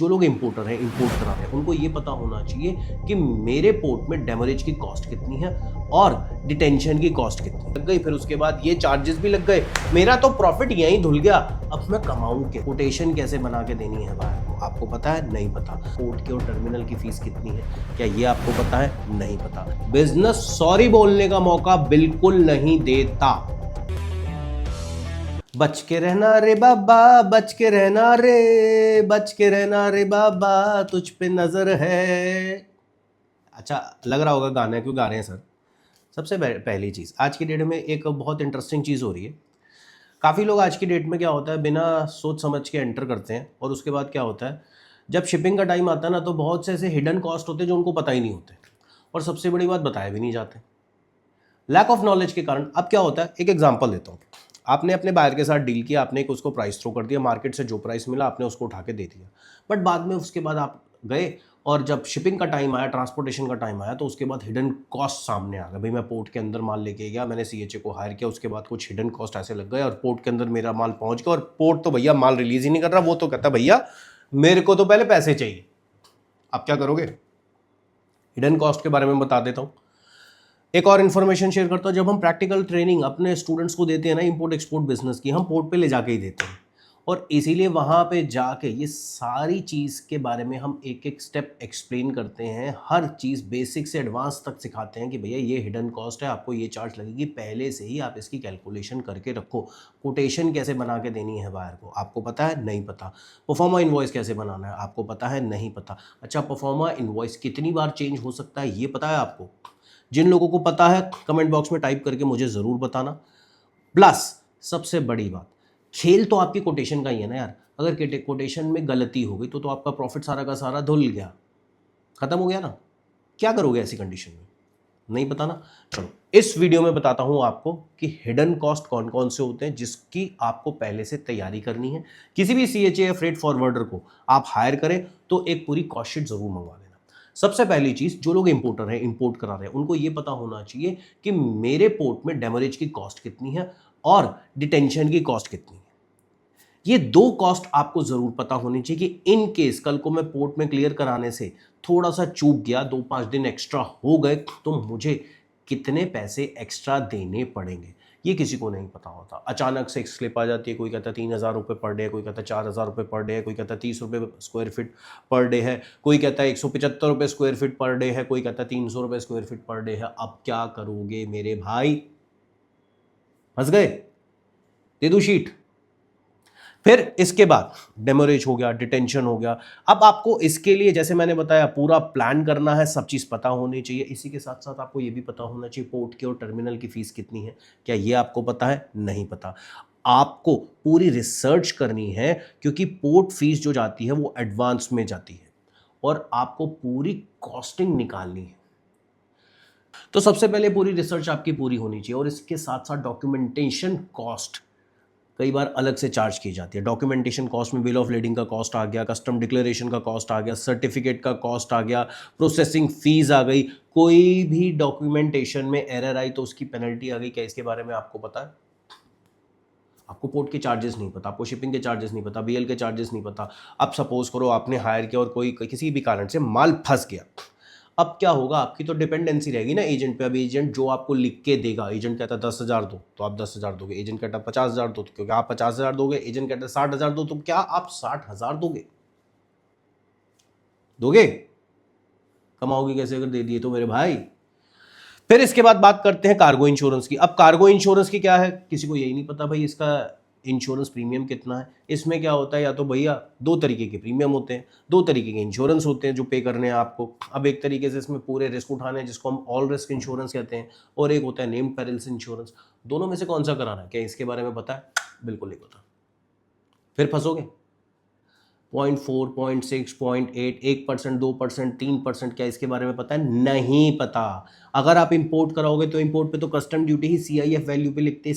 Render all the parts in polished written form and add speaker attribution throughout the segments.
Speaker 1: जो लोग इंपोर्टर हैं, इंपोर्ट करा रहे हैं, उनको ये पता होना चाहिए कि मेरे पोर्ट में डेमरेज की कॉस्ट कितनी है और डिटेंशन की कॉस्ट कितनी लग गई। फिर उसके बाद ये चार्जेस भी लग गए, मेरा तो प्रॉफिट यहीं धुल गया। अब मैं कमाऊं क्या? कोटेशन कैसे बना के देनी है बाहर को? आपको पता है? नहीं पता। पोर्ट की और टर्मिनल की फीस कितनी है, क्या ये आपको पता है? नहीं पता। बिजनेस सॉरी बोलने का मौका बिल्कुल नहीं देता। बच के रहना रे बाबा, बच के रहना रे, बच के रहना रे बाबा, तुझ पे नजर है। अच्छा लग रहा होगा गाना क्यों गा रहे हैं सर। सबसे पहली चीज़, आज की डेट में एक बहुत इंटरेस्टिंग चीज़ हो रही है। काफ़ी लोग आज की डेट में क्या होता है, बिना सोच समझ के एंटर करते हैं, और उसके बाद क्या होता है, जब शिपिंग का टाइम आता है ना, तो बहुत से ऐसे हिडन कॉस्ट होते हैं जो उनको पता ही नहीं होते, और सबसे बड़ी बात, बताए भी नहीं जाते, लैक ऑफ नॉलेज के कारण। अब क्या होता है, एक एग्जांपल देता हूँ। आपने अपने बायर के साथ डील किया, आपने एक उसको प्राइस थ्रो कर दिया, मार्केट से जो प्राइस मिला आपने उसको उठा के दे दिया, बट बाद में उसके बाद आप गए और जब शिपिंग का टाइम आया, ट्रांसपोर्टेशन का टाइम आया, तो उसके बाद हिडन कॉस्ट सामने आ गया। भाई मैं पोर्ट के अंदर माल लेके गया, मैंने सीएचए को हायर किया, उसके बाद कुछ हिडन कॉस्ट ऐसे लग गए और पोर्ट के अंदर मेरा माल पहुंच गया, और पोर्ट तो भैया माल रिलीज ही नहीं कर रहा, वो तो कहता भैया मेरे को तो पहले पैसे चाहिए। आप क्या करोगे? हिडन कॉस्ट के बारे में बता देता हूँ। एक और इन्फॉर्मेशन शेयर करता हूँ, जब हम प्रैक्टिकल ट्रेनिंग अपने स्टूडेंट्स को देते हैं ना इंपोर्ट एक्सपोर्ट बिजनेस की, हम पोर्ट पे ले जाके ही देते हैं, और इसीलिए वहाँ पे जाके ये सारी चीज़ के बारे में हम एक एक स्टेप एक्सप्लेन करते हैं, हर चीज़ बेसिक से एडवांस तक सिखाते हैं कि भैया ये हिडन कॉस्ट है, आपको ये चार्ज लगेगी, पहले से ही आप इसकी कैलकुलेशन करके रखो। कोटेशन कैसे बना के देनी है बायर को, आपको पता है? नहीं पता। परफॉर्मा इन्वॉइस कैसे बनाना है, आपको पता है? नहीं पता। अच्छा परफॉर्मा इन्वॉइस कितनी बार चेंज हो सकता है, ये पता है आपको? जिन लोगों को पता है कमेंट बॉक्स में टाइप करके मुझे ज़रूर बताना। प्लस सबसे बड़ी बात, खेल तो आपकी कोटेशन का ही है ना यार। अगर कोटेशन में गलती हो गई तो आपका प्रॉफिट सारा का सारा धुल गया, खत्म हो गया ना। क्या करोगे ऐसी कंडीशन में? नहीं पता ना। चलो इस वीडियो में बताता हूं आपको कि हिडन कॉस्ट कौन कौन से होते हैं जिसकी आपको पहले से तैयारी करनी है। किसी भी सीएचए या फ्रेट फॉरवर्डर को आप हायर करें तो एक पूरी कॉस्ट शीट जरूर मंगवा लेना। सबसे पहली चीज, जो लोग इंपोर्टर हैं, इंपोर्ट करा रहे हैं, उनको यह पता होना चाहिए कि मेरे पोर्ट में डेमरेज की कॉस्ट कितनी है और डिटेंशन की कॉस्ट कितनी है। ये दो कॉस्ट आपको जरूर पता होनी चाहिए कि इन केस कल को मैं पोर्ट में क्लियर कराने से थोड़ा सा चूक गया, 2-5 दिन एक्स्ट्रा हो गए, तो मुझे कितने पैसे एक्स्ट्रा देने पड़ेंगे, ये किसी को नहीं पता होता। अचानक से एक स्लिप आ जाती है, कोई कहता है 3,000 रुपये पर डे है, कोई कहता है 4,000 रुपये पर डे है, कोई कहता है 30 रुपये स्क्वायर फीट पर डे है, कोई कहता है 175 रुपये स्क्वायर फीट पर डे है, कोई कहता है 300 रुपये स्क्वायर फीट पर डे है। अब क्या करोगे मेरे भाई? फंस गए? दे दू शीट। फिर इसके बाद डेमोरेज हो गया, डिटेंशन हो गया। अब आपको इसके लिए जैसे मैंने बताया पूरा प्लान करना है, सब चीज़ पता होनी चाहिए। इसी के साथ साथ आपको ये भी पता होना चाहिए पोर्ट की और टर्मिनल की फीस कितनी है, क्या ये आपको पता है? नहीं पता। आपको पूरी रिसर्च करनी है, क्योंकि पोर्ट फीस जो जाती है वो एडवांस में जाती है और आपको पूरी कॉस्टिंग निकालनी है। तो सबसे पहले पूरी रिसर्च आपकी पूरी होनी चाहिए, और इसके साथ साथ डॉक्यूमेंटेशन कॉस्ट कई बार अलग से चार्ज की जाती है। डॉक्यूमेंटेशन कॉस्ट में बिल ऑफ लीडिंग का कॉस्ट आ गया, कस्टम डिक्लेरेशन का कॉस्ट आ गया, सर्टिफिकेट का कॉस्ट आ गया, प्रोसेसिंग फीस आ गई। कोई भी डॉक्यूमेंटेशन में एरर आई तो उसकी पेनल्टी आ गई। क्या इसके बारे में आपको पता है? आपको पोर्ट के चार्जेस नहीं पता, आपको शिपिंग के चार्जेस नहीं पता, बीएल के चार्जेस नहीं पता। अब सपोज करो आपने हायर किया और कोई किसी भी कारण से माल फंस गया, अब क्या होगा? आपकी तो डिपेंडेंसी रहेगी ना एजेंट पे। अब एजेंट जो आपको लिख के देगा, एजेंट कहता है 10,000 दो तो आप 10,000 दोगे, एजेंट कहता है 50,000 दो तो क्योंकि आप 50,000 दोगे, एजेंट कहता है 60,000 दो तो क्या आप 60,000 दोगे? दोगे? कमाओगे कैसे अगर दे दिए तो मेरे भाई? फिर इसके बाद बात करते हैं कार्गो इंश्योरेंस की। अब कार्गो इंश्योरेंस की क्या है, किसी को यही नहीं पता भाई इसका इंश्योरेंस प्रीमियम कितना है। इसमें क्या होता है, या तो भैया दो तरीके के प्रीमियम होते हैं, दो तरीके के इंश्योरेंस होते हैं जो पे करने हैं आपको। अब एक तरीके से इसमें पूरे रिस्क उठाने हैं जिसको हम ऑल रिस्क इंश्योरेंस कहते हैं, और एक होता है नेम्ड पेरिल्स इंश्योरेंस। दोनों में से कौन सा कराना है, क्या इसके बारे में पता है? बिल्कुल नहीं पता। फिर फंसोगे। 0.4, 0.6, 0.8, 1%, 2%, 3%, क्या इसके बारे में पता है? नहीं पता। अगर आप इंपोर्ट कराओगे तो इंपोर्ट पे तो कस्टम ड्यूटी ही CIF वैल्यू पे लिखते हैं।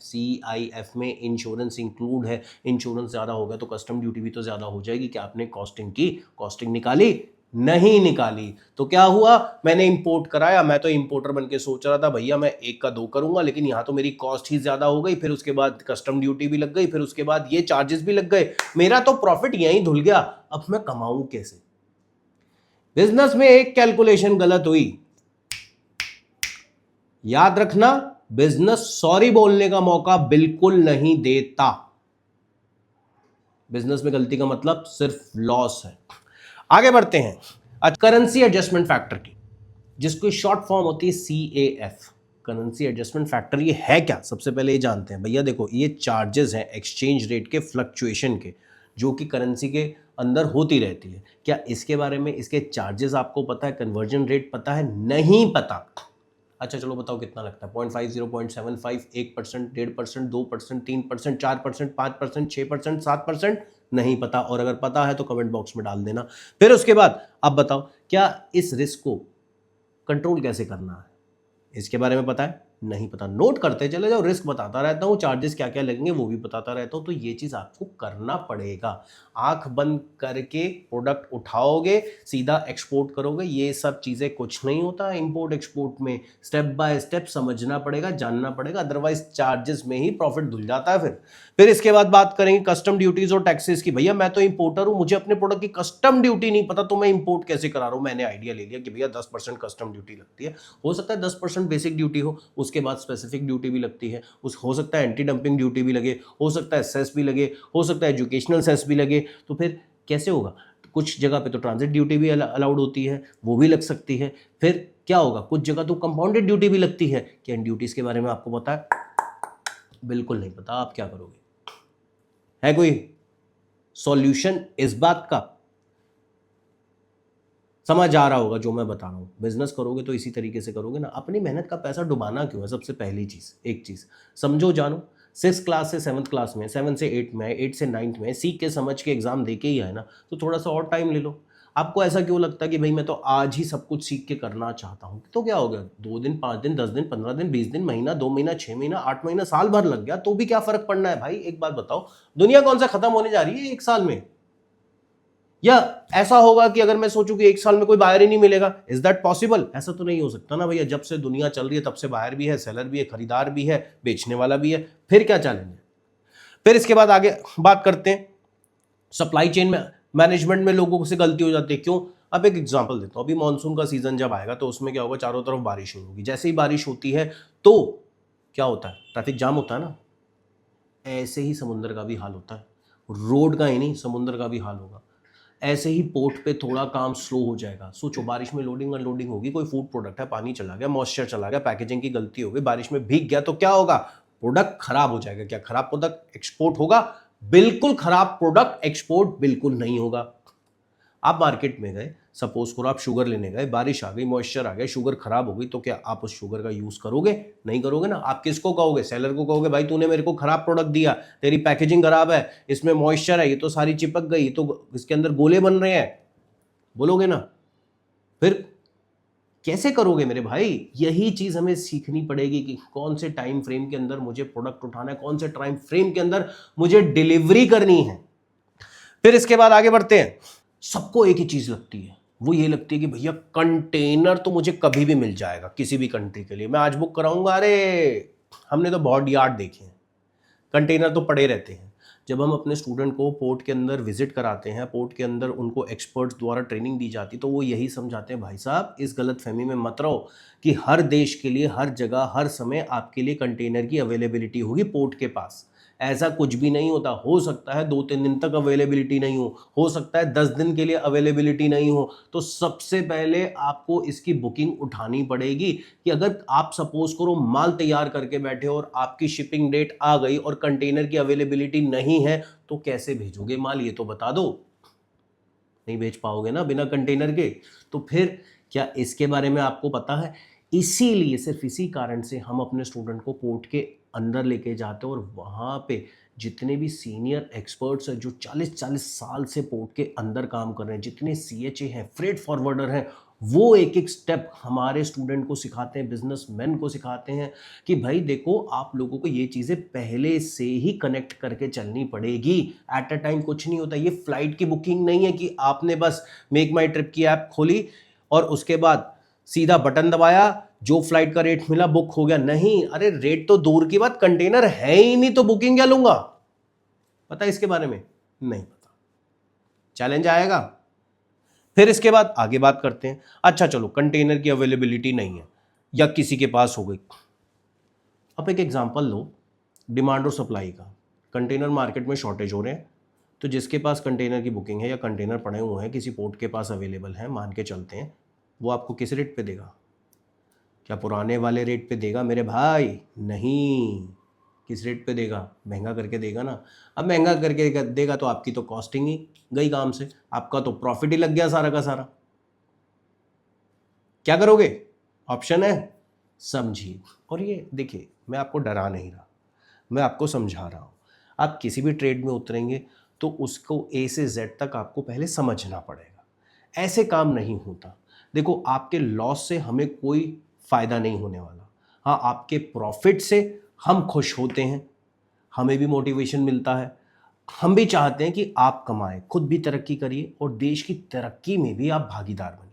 Speaker 1: CIF में इंश्योरेंस इंक्लूड है। इंश्योरेंस ज़्यादा होगा तो कस्टम ड्यूटी भी तो ज़्यादा हो जाएगी। क्या आपने कॉस्टिंग की? कॉस्टिंग निकाली? नहीं निकाली। तो क्या हुआ, मैंने इंपोर्ट कराया, मैं तो इंपोर्टर बन के सोच रहा था भैया मैं 1 का 2 करूंगा, लेकिन यहां तो मेरी कॉस्ट ही ज्यादा हो गई, फिर उसके बाद कस्टम ड्यूटी भी लग गई, फिर उसके बाद ये चार्जेस भी लग गए, मेरा तो प्रॉफिट यहीं धुल गया। अब मैं कमाऊं कैसे? बिजनेस में एक कैलकुलेशन गलत हुई, याद रखना, बिजनेस सॉरी बोलने का मौका बिल्कुल नहीं देता। बिजनेस में गलती का मतलब सिर्फ लॉस है। आगे बढ़ते हैं करेंसी एडजस्टमेंट फैक्टर की, जिसकी शॉर्ट फॉर्म होती है CAF, करेंसी एडजस्टमेंट फैक्टर। ये है क्या, सबसे पहले ये जानते हैं भैया। देखो, ये चार्जेस हैं एक्सचेंज रेट के फ्लक्चुएशन के, जो कि करेंसी के अंदर होती रहती है। क्या इसके बारे में, इसके चार्जेस आपको पता है? कन्वर्जन रेट पता है? नहीं पता। अच्छा चलो बताओ कितना लगता है? 0.50, 0.75, 1%, 1.5%, 2%, 3%, 4%, 5%, 6%, 7%? नहीं पता। और अगर पता है तो कमेंट बॉक्स में डाल देना। फिर उसके बाद अब बताओ, क्या इस रिस्क को कंट्रोल कैसे करना है, इसके बारे में पता है? नहीं पता। नोट करते चले जाओ, रिस्क बताता रहता हूँ, चार्जेस क्या क्या लगेंगे वो भी बताता रहता हूँ। तो ये चीज़ आपको करना पड़ेगा। आंख बंद करके प्रोडक्ट उठाओगे, सीधा एक्सपोर्ट करोगे, ये सब चीज़ें कुछ नहीं होता इंपोर्ट एक्सपोर्ट में। स्टेप बाय स्टेप समझना पड़ेगा, जानना पड़ेगा, अदरवाइज चार्जेस में ही प्रॉफिट धुल जाता है। फिर इसके बाद बात करेंगे कस्टम ड्यूटीज और टैक्सेस की। भैया मैं तो इंपोर्टर हूँ, मुझे अपने प्रोडक्ट की कस्टम ड्यूटी नहीं पता, तो मैं इंपोर्ट कैसे करा रहा हूँ? मैंने आइडिया ले लिया कि भैया 10% कस्टम ड्यूटी लगती है। हो सकता है 10% बेसिक ड्यूटी हो, उसके बाद स्पेसिफिक ड्यूटी भी लगती है, हो सकता है एंटी डंपिंग ड्यूटी भी लगे, हो सकता है सेस भी लगे, हो सकता है एजुकेशनल सेस भी लगे। तो फिर कैसे होगा? कुछ जगह पे तो ट्रांजिट ड्यूटी भी अलाउड होती है, वो भी लग सकती है। फिर क्या होगा? कुछ जगह तो कंपाउंडेड ड्यूटी भी लगती है। क्या इन ड्यूटीज के बारे में आपको पता है? बिल्कुल नहीं पता। आप क्या करोगे? है कोई सॉल्यूशन इस बात का? समझ आ रहा होगा जो मैं बता रहा हूँ। बिजनेस करोगे तो इसी तरीके से करोगे ना। अपनी मेहनत का पैसा डुबाना क्यों है? सबसे पहली चीज, एक चीज समझो, जानो। 6 क्लास से 7th क्लास में, 7 से 8 में, 8 से 9th में सीख के समझ के एग्जाम दे के ही है ना, तो थोड़ा सा और टाइम ले लो। आपको ऐसा क्यों लगता है कि भाई मैं तो आज ही सब कुछ सीख के करना चाहता हूँ? तो क्या हो गया, 2 दिन, 5 दिन, 10 दिन, 15 दिन, 20 दिन, महीना, 2 महीना, 6 महीना, 8 महीना, साल भर लग गया, तो भी क्या फर्क पड़ना है भाई? एक बात बताओ, दुनिया कौन सा खत्म होने जा रही है 1 साल में? या ऐसा होगा कि अगर मैं सोचूं कि 1 साल में कोई बायर ही नहीं मिलेगा, इज दैट पॉसिबल? ऐसा तो नहीं हो सकता ना भैया। जब से दुनिया चल रही है तब से बायर भी है, सेलर भी है, खरीदार भी है, बेचने वाला भी है। फिर क्या चैलेंज है? फिर इसके बाद आगे बात करते हैं सप्लाई चेन में मैनेजमेंट में लोगों से गलती हो जाती है। क्यों? अब एक एग्जांपल देता हूं। अभी मानसून का सीजन जब आएगा तो उसमें क्या होगा, चारों तरफ बारिश होगी। जैसे ही बारिश होती है तो क्या होता है? ट्रैफिक जाम होता है ना। ऐसे ही समुद्र का भी हाल होता है, रोड का ही नहीं, समुद्र का भी हाल होगा। ऐसे ही पोर्ट पे थोड़ा काम स्लो हो जाएगा। सोचो, बारिश में लोडिंग अनलोडिंग होगी, कोई फूड प्रोडक्ट है, पानी चला गया, मॉइस्चर चला गया, पैकेजिंग की गलती हो गई, बारिश में भीग गया, तो क्या होगा? प्रोडक्ट खराब हो जाएगा। क्या खराब प्रोडक्ट एक्सपोर्ट होगा? बिल्कुल खराब प्रोडक्ट एक्सपोर्ट बिल्कुल नहीं होगा। आप मार्केट में गए, सपोज करो आप शुगर लेने गए, बारिश आ गई, मॉइस्चर आ गया, शुगर खराब हो गई, तो क्या आप उस शुगर का यूज करोगे? नहीं करोगे ना। आप किसको कहोगे? सेलर को कहोगे, भाई तूने मेरे को खराब प्रोडक्ट दिया, तेरी पैकेजिंग खराब है, इसमें मॉइस्चर है, ये तो सारी चिपक गई, तो इसके अंदर गोले बन रहे हैं, बोलोगे ना। फिर कैसे करोगे मेरे भाई? यही चीज हमें सीखनी पड़ेगी कि कौन से टाइम फ्रेम के अंदर मुझे प्रोडक्ट उठाना है, कौन से टाइम फ्रेम के अंदर मुझे डिलीवरी करनी है। फिर इसके बाद आगे बढ़ते हैं। सबको एक ही चीज लगती है, वो ये लगती है कि भैया कंटेनर तो मुझे कभी भी मिल जाएगा, किसी भी कंट्री के लिए मैं आज बुक कराऊंगा। अरे हमने तो बहुत यार्ड देखे हैं, कंटेनर तो पड़े रहते हैं। जब हम अपने स्टूडेंट को पोर्ट के अंदर विजिट कराते हैं, पोर्ट के अंदर उनको एक्सपर्ट्स द्वारा ट्रेनिंग दी जाती, तो वो यही समझाते हैं, भाई साहब इस गलत फहमी में मत रहो कि हर देश के लिए, हर जगह, हर समय आपके लिए कंटेनर की अवेलेबिलिटी होगी पोर्ट के पास। ऐसा कुछ भी नहीं होता। हो सकता है 2-3 दिन तक अवेलेबिलिटी नहीं हो सकता है 10 दिन के लिए अवेलेबिलिटी नहीं हो। तो सबसे पहले आपको इसकी बुकिंग उठानी पड़ेगी कि अगर आप सपोज करो माल तैयार करके बैठे हो और आपकी शिपिंग डेट आ गई और कंटेनर की अवेलेबिलिटी नहीं है, तो कैसे भेजोगे माल? ये तो बता दो। नहीं भेज पाओगे ना बिना कंटेनर के। तो फिर क्या इसके बारे में आपको पता है? इसीलिए, सिर्फ इसी कारण से हम अपने स्टूडेंट को पोर्ट के अंदर लेके जाते हैं और वहाँ पे जितने भी सीनियर एक्सपर्ट्स हैं जो 40-40 साल से पोर्ट के अंदर काम कर रहे हैं, जितने CHA हैं, फ्रेट फॉरवर्डर हैं, वो एक एक स्टेप हमारे स्टूडेंट को सिखाते हैं, बिजनेसमैन को सिखाते हैं कि भाई देखो आप लोगों को ये चीज़ें पहले से ही कनेक्ट करके चलनी पड़ेगी। एट अ टाइम कुछ नहीं होता। ये फ्लाइट की बुकिंग नहीं है कि आपने बस मेक माई ट्रिप की ऐप खोली और उसके बाद सीधा बटन दबाया, जो फ्लाइट का रेट मिला बुक हो गया। नहीं, अरे रेट तो दूर की बात, कंटेनर है ही नहीं तो बुकिंग क्या लूंगा? पता है इसके बारे में? नहीं पता। चैलेंज आएगा। फिर इसके बाद आगे बात करते हैं। अच्छा चलो, कंटेनर की अवेलेबिलिटी नहीं है या किसी के पास हो गई। अब एक एग्जांपल लो डिमांड और सप्लाई का। कंटेनर मार्केट में शॉर्टेज हो रहे हैं, तो जिसके पास कंटेनर की बुकिंग है या कंटेनर पड़े हुए हैं किसी पोर्ट के पास अवेलेबल है, मान के चलते हैं, वो आपको किस रेट पे देगा? क्या पुराने वाले रेट पे देगा मेरे भाई? नहीं। किस रेट पे देगा? महंगा करके देगा ना। अब महंगा करके देगा तो आपकी तो कॉस्टिंग ही गई काम से, आपका तो प्रॉफिट ही लग गया सारा का सारा। क्या करोगे? ऑप्शन है, समझिए। और ये देखिए, मैं आपको डरा नहीं रहा, मैं आपको समझा रहा हूँ। आप किसी भी ट्रेड में उतरेंगे तो उसको A से Z तक आपको पहले समझना पड़ेगा। ऐसे काम नहीं होता। देखो, आपके लॉस से हमें कोई फ़ायदा नहीं होने वाला। हाँ, आपके प्रॉफिट से हम खुश होते हैं, हमें भी मोटिवेशन मिलता है, हम भी चाहते हैं कि आप कमाएं, खुद भी तरक्की करिए और देश की तरक्की में भी आप भागीदार बनिए।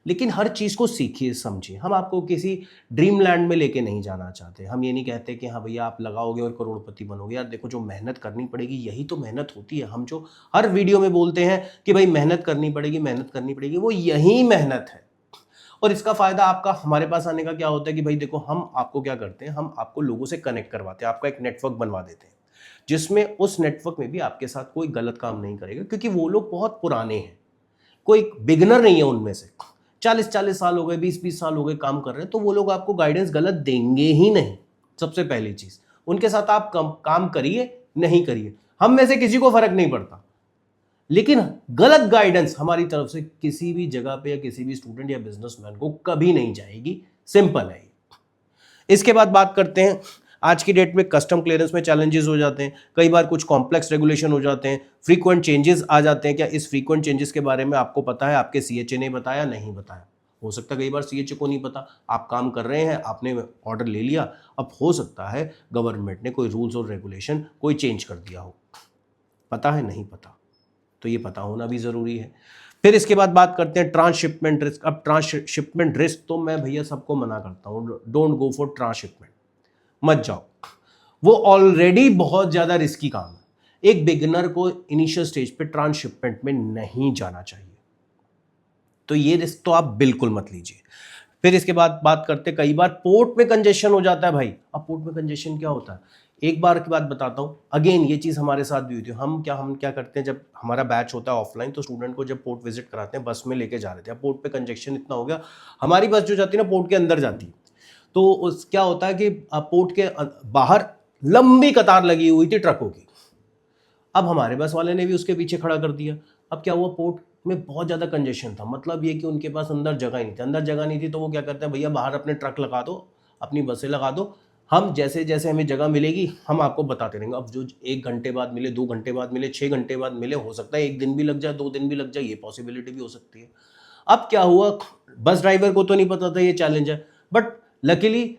Speaker 1: लेकिन हर चीज़ को सीखिए, समझिए। हम आपको किसी ड्रीम लैंड में लेके नहीं जाना चाहते। हम ये नहीं कहते कि हाँ भैया आप लगाओगे और करोड़पति बनोगे। यार देखो, जो मेहनत करनी पड़ेगी यही तो मेहनत होती है। हम जो हर वीडियो में बोलते हैं कि भाई मेहनत करनी पड़ेगी, मेहनत करनी पड़ेगी, वो यही मेहनत है। और इसका फायदा आपका हमारे पास आने का क्या होता है कि भाई देखो, हम आपको क्या करते हैं, हम आपको लोगों से कनेक्ट करवाते हैं, आपका एक नेटवर्क बनवा देते हैं, जिसमें उस नेटवर्क में भी आपके साथ कोई गलत काम नहीं करेगा, क्योंकि वो लोग बहुत पुराने हैं, कोई बिगनर नहीं है उनमें से। 40-40 साल हो गए, 20-20 साल हो गए काम कर रहे हैं, तो वो लोग आपको गाइडेंस गलत देंगे ही नहीं। सबसे पहली चीज, उनके साथ आप काम करिए नहीं करिए, हम में से किसी को फर्क नहीं पड़ता, लेकिन गलत गाइडेंस हमारी तरफ से किसी भी जगह पे या किसी भी स्टूडेंट या बिजनेसमैन को कभी नहीं जाएगी। सिंपल है। इसके बाद बात करते हैं, आज की डेट में कस्टम क्लियरेंस में चैलेंजेस हो जाते हैं, कई बार कुछ कॉम्प्लेक्स रेगुलेशन हो जाते हैं, फ्रीक्वेंट चेंजेस आ जाते हैं। क्या इस फ्रीक्वेंट चेंजेस के बारे में आपको पता है? आपके CHA ने बताया? नहीं बताया। हो सकता है कई बार CHA को नहीं पता, आप काम कर रहे हैं, आपने ऑर्डर ले लिया, अब हो सकता है गवर्नमेंट ने कोई रूल्स और रेगुलेशन कोई चेंज कर दिया हो। पता है? नहीं पता। तो ये पता होना भी ज़रूरी है। फिर इसके बाद बात करते हैं ट्रांसशिपमेंट रिस्क। अब ट्रांसशिपमेंट रिस्क तो मैं भैया सबको मना करता हूँ, डोंट गो फॉर ट्रांसशिपमेंट, मत जाओ। वो ऑलरेडी बहुत ज़्यादा रिस्की काम है। एक बिगिनर को इनिशियल स्टेज पे ट्रांसशिपमेंट में नहीं जाना चाहिए, तो ये रिस्क तो आप बिल्कुल मत लीजिए। फिर इसके बाद बात करते हैं, कई बार पोर्ट में कंजेशन हो जाता है भाई। अब पोर्ट में कंजेशन क्या होता है, एक बार की बात बताता हूँ। अगेन ये चीज़ हमारे साथ भी हुई थी। हम क्या करते हैं, जब हमारा बैच होता है ऑफलाइन, तो स्टूडेंट को जब पोर्ट विजिट कराते हैं, बस में लेके जा रहे थे। अब पोर्ट पे कंजेशन इतना हो गया, हमारी बस जो जाती है ना पोर्ट के अंदर जाती है, तो उस क्या होता है कि पोर्ट के बाहर लंबी कतार लगी हुई थी ट्रकों की। अब हमारे बस वाले ने भी उसके पीछे खड़ा कर दिया। अब क्या हुआ, पोर्ट में बहुत ज़्यादा कंजेशन था, मतलब ये कि उनके पास अंदर जगह ही नहीं थी। अंदर जगह नहीं थी तो वो क्या करते हैं, भैया बाहर अपने ट्रक लगा दो, अपनी बसें लगा दो, हम जैसे जैसे हमें जगह मिलेगी हम आपको बताते रहेंगे। अब जो 1 घंटे बाद मिले, 2 घंटे बाद मिले, 6 घंटे बाद मिले, हो सकता है 1 दिन भी लग जाए, 2 दिन भी लग जाए, ये पॉसिबिलिटी भी हो सकती है। अब क्या हुआ, बस ड्राइवर को तो नहीं पता था ये चैलेंज है, बट लकीली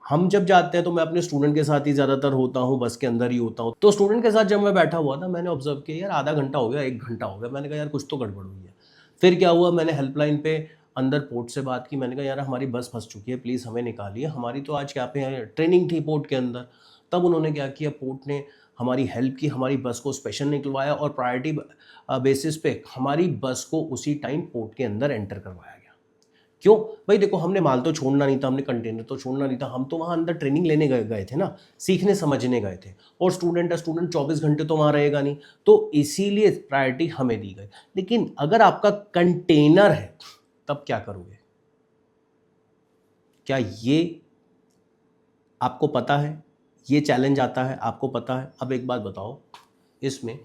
Speaker 1: हम जब जाते हैं तो मैं अपने स्टूडेंट के साथ ही ज़्यादातर होता हूँ, बस के अंदर ही होता हूँ। तो स्टूडेंट के साथ जब मैं बैठा हुआ था, मैंने ऑब्जर्व किया यार आधा घंटा हो गया, 1 घंटा हो गया। मैंने कहा यार कुछ तो गड़बड़ हुई है। फिर क्या हुआ, मैंने हेल्पलाइन पे अंदर पोर्ट से बात की। मैंने कहा यार हमारी बस फंस चुकी है, प्लीज़ हमें निकालिए, हमारी तो आज क्या पे ट्रेनिंग थी पोर्ट के अंदर। तब उन्होंने क्या किया, पोर्ट ने हमारी हेल्प की, हमारी बस को स्पेशल निकलवाया और प्रायोरिटी बेसिस पे हमारी बस को उसी टाइम पोर्ट के अंदर एंटर करवाया गया। क्यों भाई, देखो हमने माल तो छोड़ना नहीं था, हमने कंटेनर तो छोड़ना नहीं था, हम तो वहाँ अंदर ट्रेनिंग लेने गए थे ना, सीखने समझने गए थे। और स्टूडेंट 24 घंटे तो वहाँ रहेगा नहीं, तो इसीलिए प्रायोरिटी हमें दी गई। लेकिन अगर आपका कंटेनर है तब क्या करोगे? क्या ये आपको पता है? ये चैलेंज आता है, आपको पता है। अब एक बात बताओ, इसमें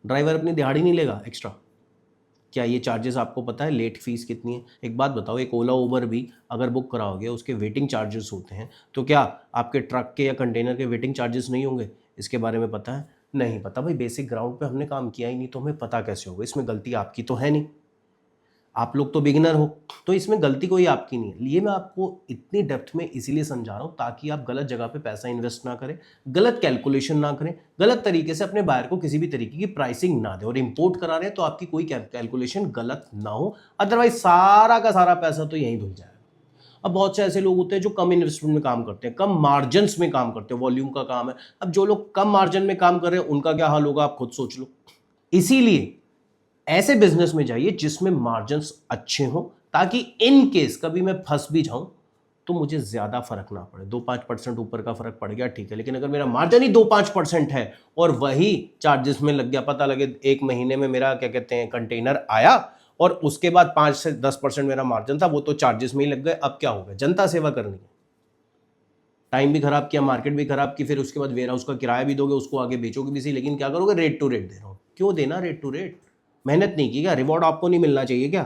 Speaker 1: ड्राइवर अपनी दिहाड़ी नहीं लेगा एक्स्ट्रा? क्या ये चार्जेस आपको पता है? लेट फीस कितनी है? एक बात बताओ, एक ओला उबर भी अगर बुक कराओगे उसके वेटिंग चार्जेस होते हैं, तो क्या आपके ट्रक के या कंटेनर के वेटिंग चार्जेस नहीं होंगे? इसके बारे में पता है? नहीं पता। भाई बेसिक ग्राउंड पे हमने काम किया ही नहीं तो हमें पता कैसे होगा? इसमें गलती आपकी तो है नहीं, आप लोग तो बिगिनर हो, तो इसमें गलती कोई आपकी नहीं है। ये मैं आपको इतनी डेप्थ में इसीलिए समझा रहा हूँ ताकि आप गलत जगह पे पैसा इन्वेस्ट ना करें, गलत कैलकुलेशन ना करें, गलत तरीके से अपने बायर को किसी भी तरीके की प्राइसिंग ना दें। और इंपोर्ट करा रहे हैं तो आपकी कोई कैलकुलेशन गलत ना हो, अदरवाइज सारा का सारा पैसा तो यहीं धुल जाएगा। अब बहुत से ऐसे लोग होते हैं जो कम इन्वेस्टमेंट में काम करते हैं, कम मार्जिन में काम करते हैं, वॉल्यूम का काम है। अब जो लोग कम मार्जिन में काम कर रहे हैं उनका क्या हाल होगा आप खुद सोच लो। इसीलिए ऐसे बिजनेस में जाइए जिसमें मार्जिन्स अच्छे हों, ताकि इन केस कभी मैं फंस भी जाऊं तो मुझे ज्यादा फर्क ना पड़े। 2-5% ऊपर का फर्क पड़ गया ठीक है, लेकिन अगर मेरा मार्जिन ही 2-5% है और वही चार्जेस में लग गया, पता लगे 1 महीने में मेरा क्या कहते हैं कंटेनर आया और उसके बाद 5 से 10% मेरा मार्जिन था, वो तो चार्जेस में ही लग गए। अब क्या होगा? जनता सेवा करनी है, टाइम भी खराब किया, मार्केट भी खराब की, फिर उसके बाद वेयर हाउस का किराया भी दोगे, उसको आगे बेचोगे भी सही, लेकिन क्या करोगे? रेट टू रेट दे रहा हूं। क्यों देना रेट टू रेट? मेहनत नहीं की क्या? रिवॉर्ड आपको नहीं मिलना चाहिए क्या?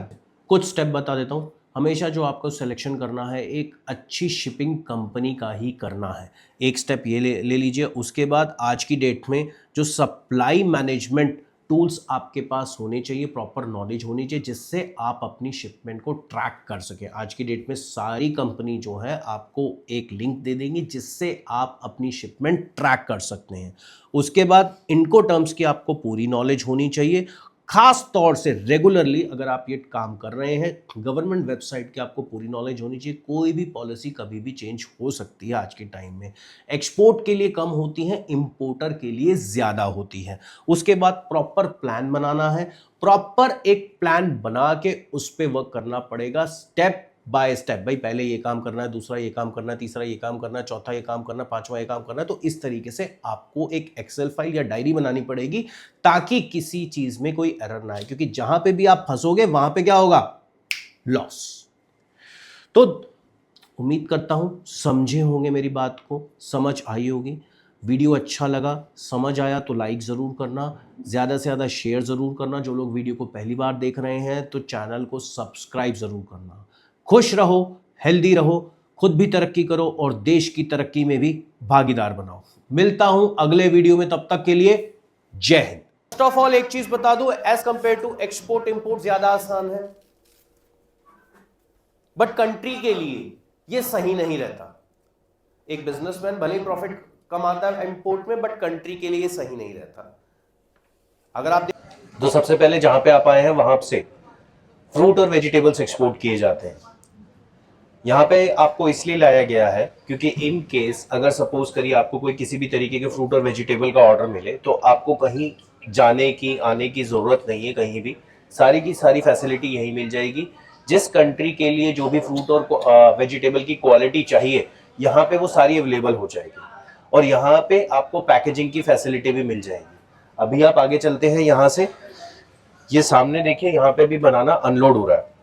Speaker 1: कुछ स्टेप बता देता हूँ। हमेशा जो आपको सिलेक्शन करना है एक अच्छी शिपिंग कंपनी का ही करना है। एक स्टेप ये ले लीजिए। उसके बाद आज की डेट में जो सप्लाई मैनेजमेंट टूल्स आपके पास होने चाहिए, प्रॉपर नॉलेज होनी चाहिए, जिससे आप अपनी शिपमेंट को ट्रैक कर सकें। आज की डेट में सारी कंपनी जो है आपको एक लिंक दे देंगी जिससे आप अपनी शिपमेंट ट्रैक कर सकते हैं। उसके बाद इनको टर्म्स की आपको पूरी नॉलेज होनी चाहिए। खास तौर से रेगुलरली अगर आप ये काम कर रहे हैं, गवर्नमेंट वेबसाइट की आपको पूरी नॉलेज होनी चाहिए। कोई भी पॉलिसी कभी भी चेंज हो सकती है आज के टाइम में। एक्सपोर्ट के लिए कम होती है, इंपोर्टर के लिए ज्यादा होती है। उसके बाद प्रॉपर प्लान बनाना है, प्रॉपर एक प्लान बना के उस पर वर्क करना पड़ेगा स्टेप बाय स्टेप। भाई पहले ये काम करना है, दूसरा ये काम करना है, तीसरा ये काम करना है, चौथा ये काम करना है, पांचवा ये काम करना है। तो इस तरीके से आपको एक एक्सेल फाइल या डायरी बनानी पड़ेगी ताकि किसी चीज में कोई एरर ना आए, क्योंकि जहां पे भी आप फंसोगे वहां पे क्या होगा? लॉस। तो उम्मीद करता हूं समझे होंगे, मेरी बात को समझ आई होगी। वीडियो अच्छा लगा, समझ आया तो लाइक ज़रूर करना, ज़्यादा से ज़्यादा शेयर ज़रूर करना। जो लोग वीडियो को पहली बार देख रहे हैं तो चैनल को सब्सक्राइब ज़रूर करना। खुश रहो, हेल्दी रहो, खुद भी तरक्की करो और देश की तरक्की में भी भागीदार बनाओ। मिलता हूं अगले वीडियो में, तब तक के लिए जय हिंद। फर्स्ट ऑफ ऑल एक चीज बता दूं, as compare to export import ज्यादा आसान है, बट कंट्री के लिए ये सही नहीं रहता। एक बिजनेसमैन भले ही प्रॉफिट कमाता है इंपोर्ट में, बट कंट्री के लिए सही नहीं रहता। अगर आप तो सबसे पहले जहां पे आप आए हैं वहां से फ्रूट और वेजिटेबल्स एक्सपोर्ट किए जाते हैं। यहाँ पे आपको इसलिए लाया गया है क्योंकि इन केस अगर सपोज करिए आपको कोई किसी भी तरीके के फ्रूट और वेजिटेबल का ऑर्डर मिले तो आपको कहीं जाने की आने की जरूरत नहीं है। कहीं भी सारी की सारी फैसिलिटी यही मिल जाएगी। जिस कंट्री के लिए जो भी फ्रूट और वेजिटेबल की क्वालिटी चाहिए यहाँ पे वो सारी अवेलेबल हो जाएगी और यहाँ पे आपको पैकेजिंग की फैसिलिटी भी मिल जाएगी। अभी आप आगे चलते हैं, यहाँ से ये सामने देखिए, यहाँ पे भी बनाना अनलोड हो रहा है।